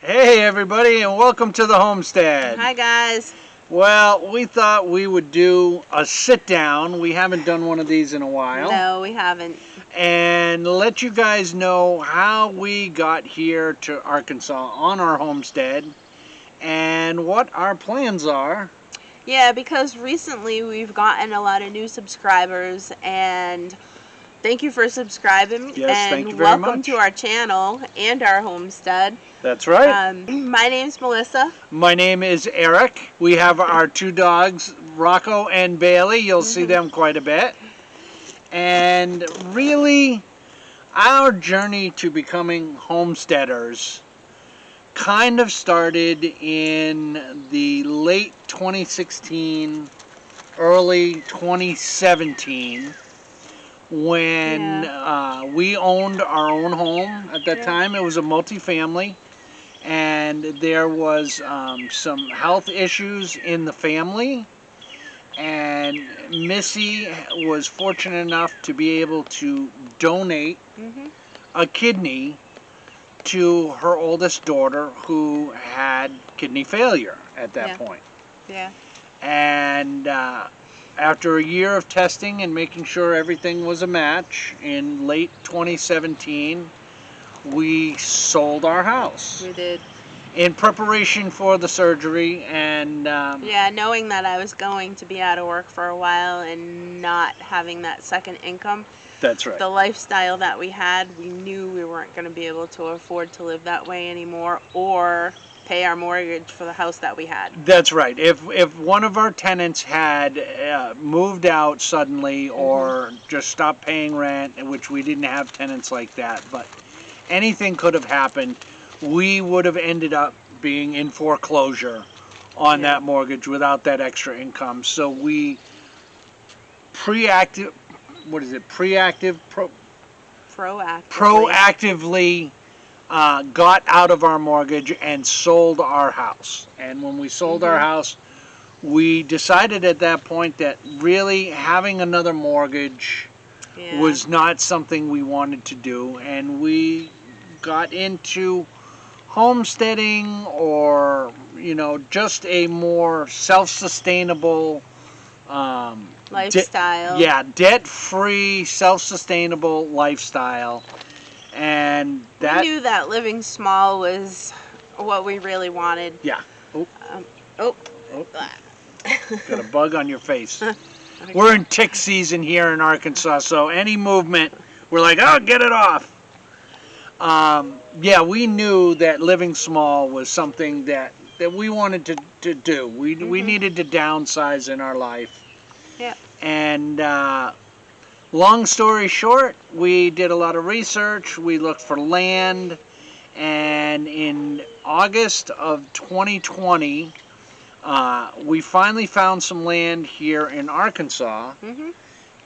Hey everybody, and welcome to the Homestead. Hi guys. Well, we thought we would do a sit down. We haven't done one of these in a while. No, we haven't. And let you guys know how we got here to Arkansas on our homestead and what our plans are. Yeah, because recently we've gotten a lot of new subscribers, and thank you for subscribing. Yes, and thank you very welcome much. to our channel and our homestead. That's right. My name's Melissa. My name is Eric. We have our two dogs, Rocco and Bailey. You'll see them quite a bit. And really, our journey to becoming homesteaders kind of started in the late 2016, early 2017, when we owned our own home. At that time, it was a multifamily, and there was some health issues in the family. And Missy was fortunate enough to be able to donate a kidney to her oldest daughter, who had kidney failure at that point. Yeah. And after a year of testing and making sure everything was a match, in late 2017, we sold our house. We did. In preparation for the surgery, and yeah, knowing that I was going to be out of work for a while and not having that second income. That's right. The lifestyle that we had, we knew we weren't going to be able to afford to live that way anymore, or pay our mortgage for the house that we had. That's right. If one of our tenants had moved out suddenly, or just stopped paying rent, which we didn't have tenants like that, but anything could have happened, we would have ended up being in foreclosure on that mortgage without that extra income. So we proactively got out of our mortgage and sold our house. And when we sold our house, we decided at that point that really having another mortgage was not something we wanted to do, and we got into homesteading, or just a more self-sustainable lifestyle. Debt-free, self-sustainable lifestyle. And that, we knew that living small was what we really wanted. Yeah. Got a bug on your face. We're in tick season here in Arkansas, so any movement, we're like, oh, get it off. We knew that living small was something that we wanted to do. We needed to downsize in our life. Yeah. And long story short, we did a lot of research. We looked for land, and in August of 2020, we finally found some land here in Arkansas,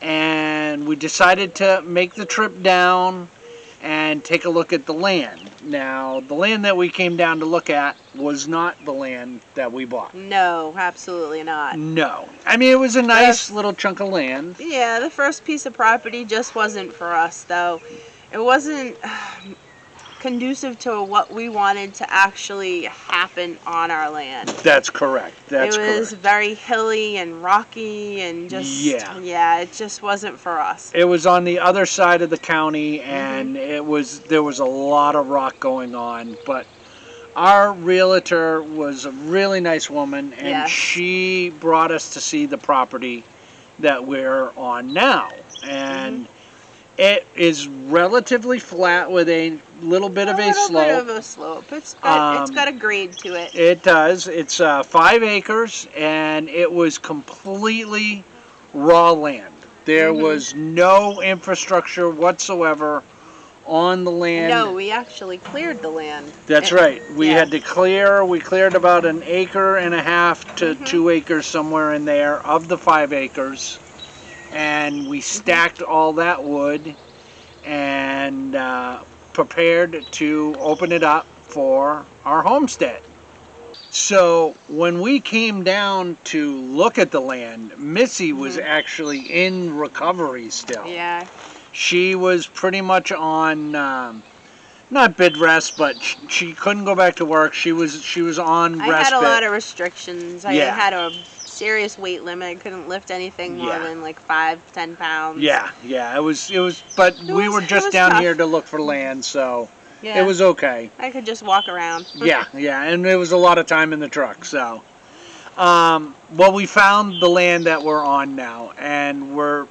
and we decided to make the trip down and take a look at the land. Now, the land that we came down to look at was not the land that we bought. No, absolutely not. No. I mean, it was a nice little chunk of land. Yeah, the first piece of property just wasn't for us, though. It wasn't conducive to what we wanted to actually happen on our land. That's correct. It was very hilly and rocky, and just it just wasn't for us. It was on the other side of the county, and there was a lot of rock going on, but our realtor was a really nice woman, and she brought us to see the property that we're on now. And it is relatively flat with a little bit of a slope. It's got a grade to it. It does. It's 5 acres, and it was completely raw land. There was no infrastructure whatsoever on the land. No, we actually cleared the land. That's right. We had to clear. We cleared about 1.5 acres to 2 acres, somewhere in there, of the 5 acres. And we stacked all that wood and prepared to open it up for our homestead. So when we came down to look at the land, Missy was actually in recovery still. Yeah. She was pretty much on not bed rest, but she couldn't go back to work. She was on I respite. had a lot of restrictions. I Yeah. had a serious weight limit. I couldn't lift anything more than like 5-10 pounds. Yeah, it was, but we were just down tough. here to look for land, so Yeah. it was okay. I could just walk around. Yeah, and it was a lot of time in the truck, so. Well, we found the land that we're on now, and we're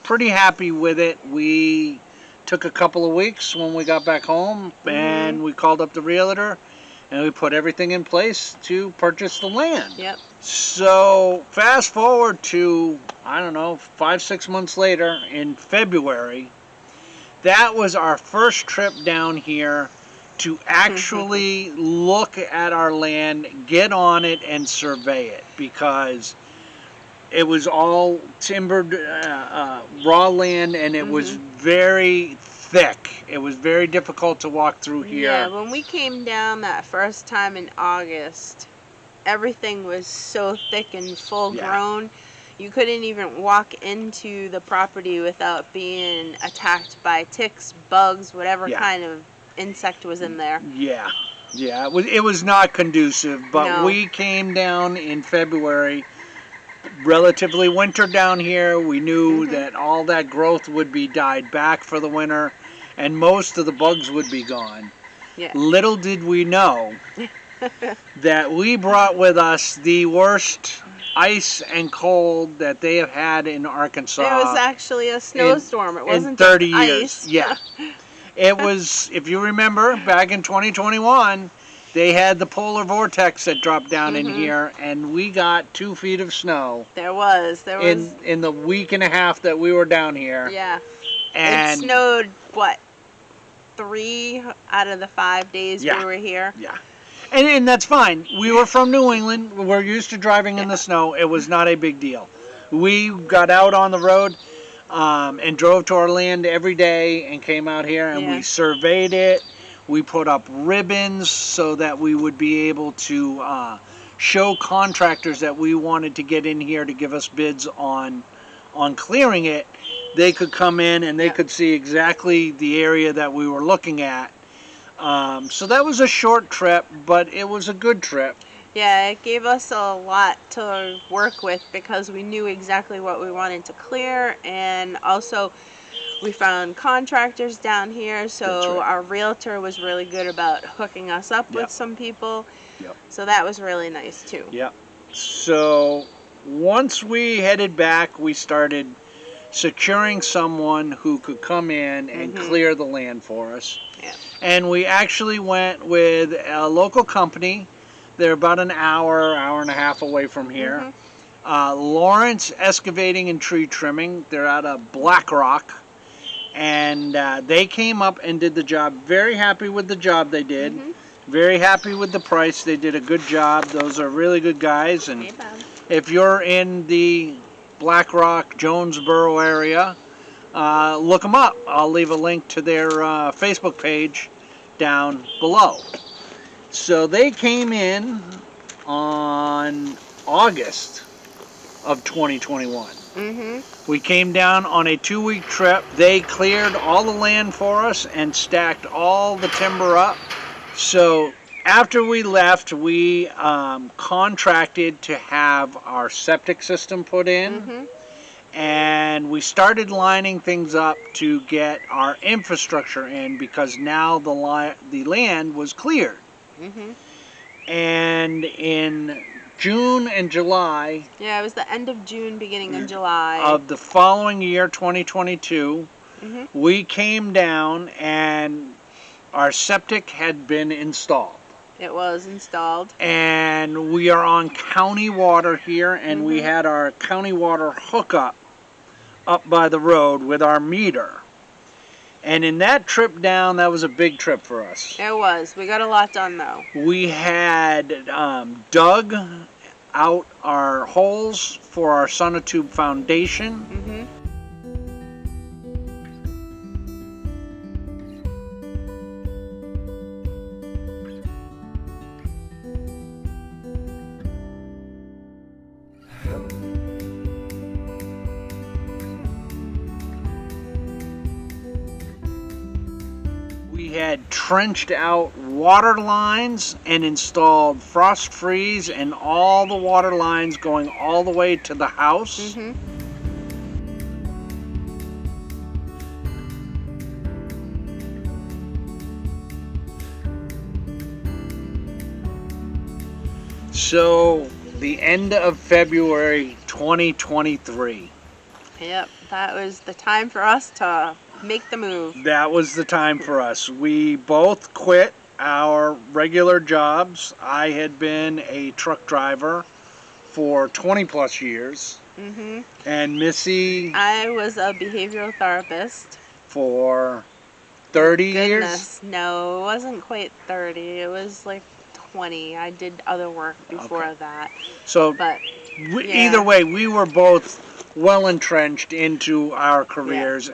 pretty happy with it. We took a couple of weeks when we got back home, and we called up the realtor, and we put everything in place to purchase the land. Yep. So fast forward to, I don't know, 5-6 months later in February, that was our first trip down here to actually look at our land, get on it, and survey it, because it was all timbered, raw land, and it was very thick. It was very difficult to walk through here. Yeah, when we came down that first time in August, everything was so thick and full grown. You couldn't even walk into the property without being attacked by ticks, bugs, whatever kind of insect was in there. Yeah, it was not conducive, but we came down in February, relatively winter down here. We knew that all that growth would be died back for the winter, and most of the bugs would be gone. Yeah. Little did we know that we brought with us the worst ice and cold that they have had in Arkansas. It was actually a snowstorm. It wasn't in 30 just years. ice. Yeah. It was, if you remember, back in 2021, they had the polar vortex that dropped down in here, and we got 2 feet of snow. There was. In the week and a half that we were down here. Yeah. And it snowed, what, 3 out of the 5 days we were here? Yeah. And that's fine. We were from New England. We're used to driving in the snow. It was not a big deal. We got out on the road and drove to our land every day and came out here, and we surveyed it. We put up ribbons so that we would be able to show contractors that we wanted to get in here to give us bids on clearing it. They could come in and they could see exactly the area that we were looking at. So that was a short trip, but it was a good trip. Yeah, it gave us a lot to work with because we knew exactly what we wanted to clear, and also we found contractors down here, so our realtor was really good about hooking us up with some people. So that was really nice too. So once we headed back, we started securing someone who could come in and clear the land for us. And we actually went with a local company. They're about an hour and a half away from here. Lawrence Excavating and Tree Trimming. They're out of Black Rock. And they came up and did the job. Very happy with the job they did. Very happy with the price. They did a good job. Those are really good guys. And if you're in the Black Rock, Jonesboro area, look them up. I'll leave a link to their Facebook page down below. So they came in on August of 2021. We came down on a 2-week trip. They cleared all the land for us and stacked all the timber up. So after we left, we contracted to have our septic system put in. And we started lining things up to get our infrastructure in, because now the land was cleared. And in June and July. Yeah, it was the end of June, beginning of July. Of the following year, 2022, we came down and our septic had been installed. It was installed. And we are on county water here, and we had our county water hookup up by the road with our meter. And in that trip down, that was a big trip for us. It was. We got a lot done, though. We had dug out our holes for our sonotube foundation. We had trenched out water lines and installed frost freeze and all the water lines going all the way to the house. Mm-hmm. So the end of February 2023. Yep, that was the time for us to make the move. That was the time for us. We both quit our regular jobs. I had been a truck driver for 20 plus years. Mm-hmm. And Missy I was a behavioral therapist. for 30 Goodness, years. no, it wasn't quite 30. It was like 20. I did other work before Okay. that. So But yeah. either way, we were both well entrenched into our careers,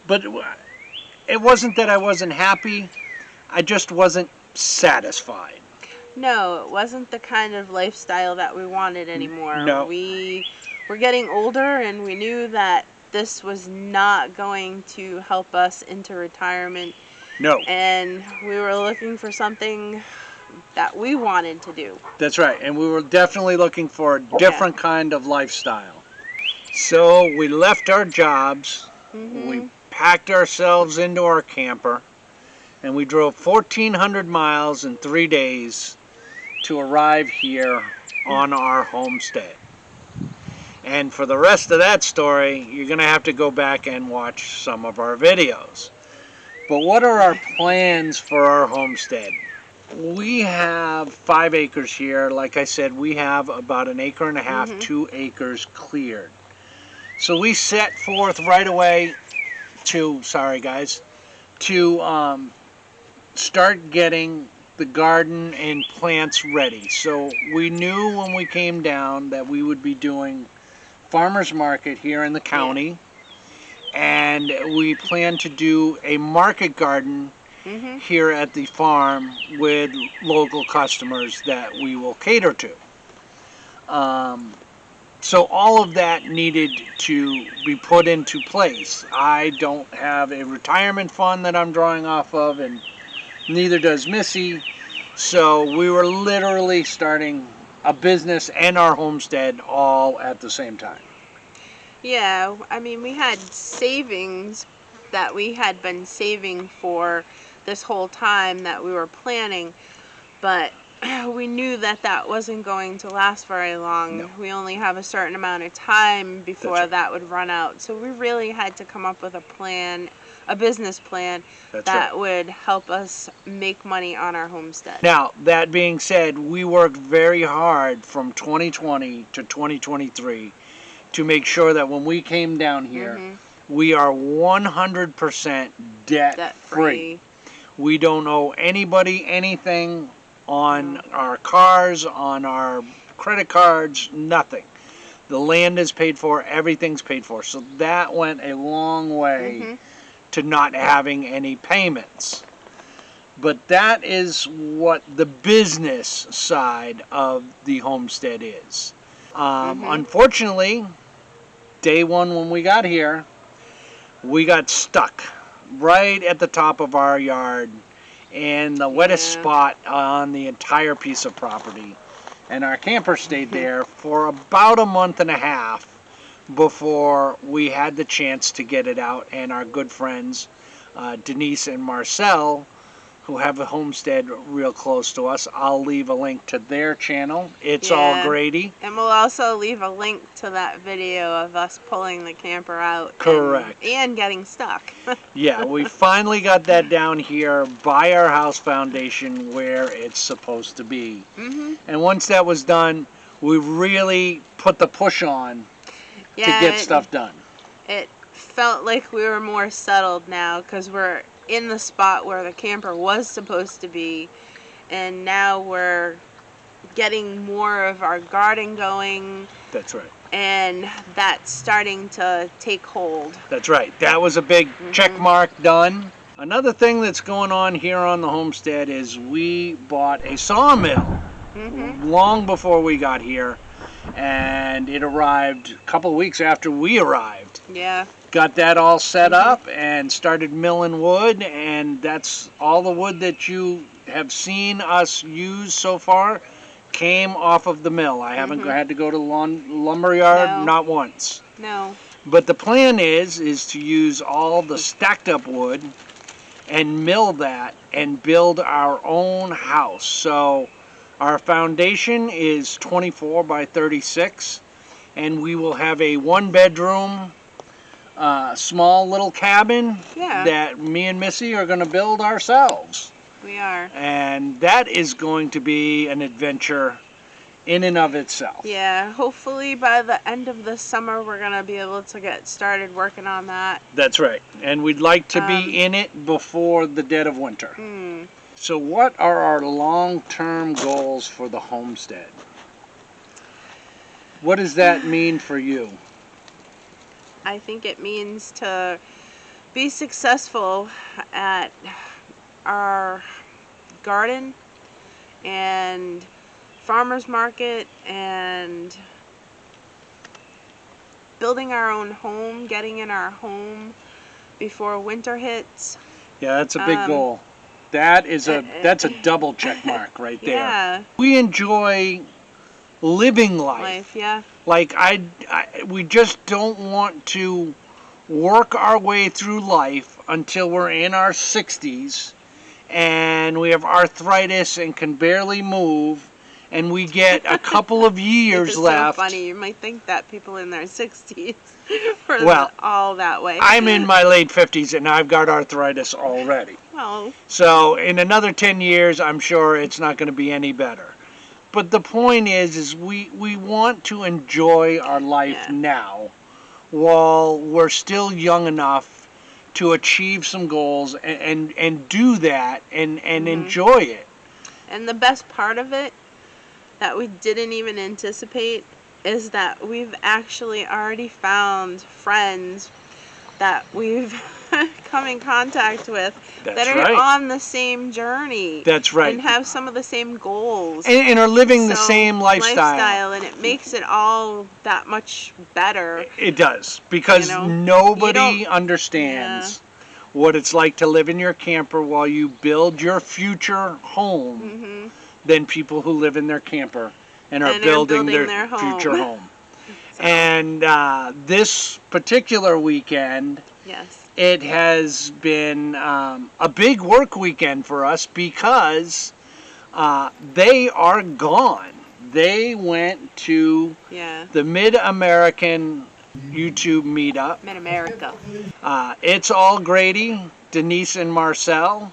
but it wasn't that I wasn't happy. I just wasn't satisfied. no, it wasn't the kind of lifestyle that we wanted anymore. No. We were getting older and we knew that this was not going to help us into retirement. No, And we were looking for something that we wanted to do. that's right. And we were definitely looking for a different kind of lifestyle. So we left our jobs. Mm-hmm. We packed ourselves into our camper, and we drove 1,400 miles in 3 days to arrive here on our homestead. And for the rest of that story, you're going to have to go back and watch some of our videos. But what are our plans for our homestead? We have 5 acres here. Like I said, we have about 1.5 acres, Mhm. 2 acres cleared. So we set forth right away to, start getting the garden and plants ready. So we knew when we came down that we would be doing farmers market here in the county, and we plan to do a market garden Mm-hmm. here at the farm with local customers that we will cater to. So all of that needed to be put into place. I don't have a retirement fund that I'm drawing off of, and neither does Missy. So we were literally starting a business and our homestead all at the same time. Yeah, I mean, we had savings that we had been saving for this whole time that we were planning, but we knew that that wasn't going to last very long. No. We only have a certain amount of time before That's right. that would run out. So we really had to come up with a plan, a business plan That's that right. would help us make money on our homestead. Now, that being said, we worked very hard from 2020 to 2023 to make sure that when we came down here, Mhm. we are 100% debt free. We don't owe anybody anything on our cars, on our credit cards, nothing. The land is paid for, everything's paid for. So that went a long way Mhm. to not having any payments. But that is what the business side of the homestead is. Unfortunately, day one when we got here, we got stuck right at the top of our yard in the wettest spot on the entire piece of property. And our camper stayed there for about a month and a half before we had the chance to get it out. And our good friends, Denise and Marcel, who have a homestead real close to us, I'll leave a link to their channel. It's all Grady. And we'll also leave a link to that video of us pulling the camper out. Correct. And getting stuck. Yeah, we finally got that down here by our house foundation where it's supposed to be. Mm-hmm. And once that was done, we really put the push on to get stuff done. It felt like we were more settled now because we're in the spot where the camper was supposed to be, and now we're getting more of our garden going. That's right. And that's starting to take hold. That's right. That was a big check mark done. Another thing that's going on here on the homestead is we bought a sawmill long before we got here, and it arrived a couple of weeks after we arrived. Yeah. Got that all set up and started milling wood, and that's all the wood that you have seen us use so far came off of the mill. I haven't had to go to the lumber yard, No. not once. No. But the plan is to use all the stacked up wood and mill that and build our own house. So our foundation is 24 by 36, and we will have a 1-bedroom, small little cabin that me and Missy are going to build ourselves. We are. And that is going to be an adventure in and of itself. Yeah, hopefully by the end of the summer we're going to be able to get started working on that. That's right. And we'd like to be in it before the dead of winter. So what are our long-term goals for the homestead? What does that mean for you? I think it means to be successful at our garden and farmers market and building our own home, getting in our home before winter hits. Yeah, that's a big goal. That is that's a double check mark right there. Yeah. We enjoy living life. Yeah. Like we just don't want to work our way through life until we're in our 60s and we have arthritis and can barely move, and we get a couple of years it's left. So funny. You might think that people in their 60s are all that way. I'm in my late 50s and I've got arthritis already. Well. So in another 10 years, I'm sure it's not going to be any better. But the point is we want to enjoy our life now while we're still young enough to achieve some goals and do that and enjoy it. And the best part of it that we didn't even anticipate is that we've actually already found friends that we've come in contact with that are on the same journey. That's right. And have some of the same goals. And are living the same lifestyle. And it makes it all that much better. It does. Because nobody understands what it's like to live in your camper while you build your future home than people who live in their camper and are building their future home. So. And this particular weekend, it has been a big work weekend for us because they are gone. They went to the Mid-American YouTube meetup. Mid-America. It's All Grady. Denise and Marcel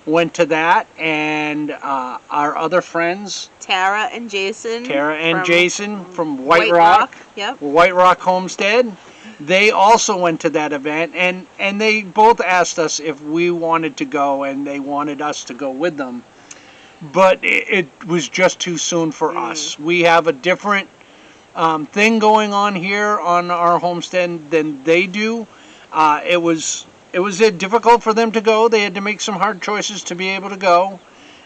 went to that, and our other friends, Tara and Jason from White Rock. Yep. White Rock Homestead. They also went to that event, and they both asked us if we wanted to go, and they wanted us to go with them. But it was just too soon for us. We have a different thing going on here on our homestead than they do. It was difficult for them to go. They had to make some hard choices to be able to go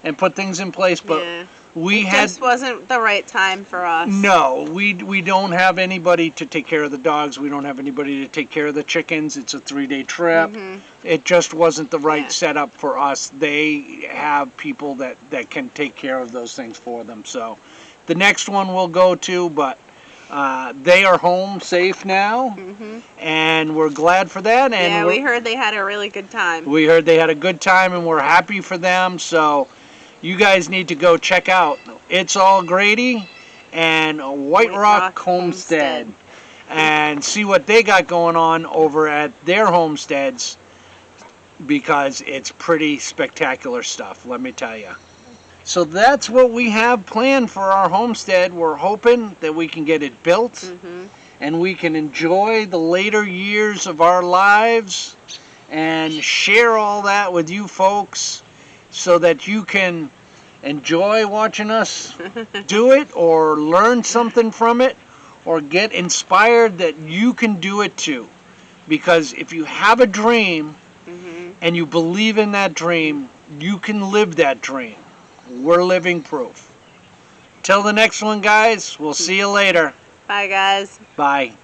and put things in place, but it just wasn't the right time for us. No, we don't have anybody to take care of the dogs. We don't have anybody to take care of the chickens. It's a 3-day trip. It just wasn't the right setup for us. They have people that can take care of those things for them. So the next one we'll go to, but they are home safe now, and we're glad for that. And we heard they had a really good time. We heard they had a good time, and we're happy for them. So you guys need to go check out It's All Grady and White Rock Homestead and see what they got going on over at their homesteads, because it's pretty spectacular stuff, let me tell you. So that's what we have planned for our homestead. We're hoping that we can get it built and we can enjoy the later years of our lives and share all that with you folks so that you can enjoy watching us do it or learn something from it or get inspired that you can do it too. Because if you have a dream and you believe in that dream, you can live that dream. We're living proof. Till the next one, guys, we'll see you later. Bye, guys. Bye.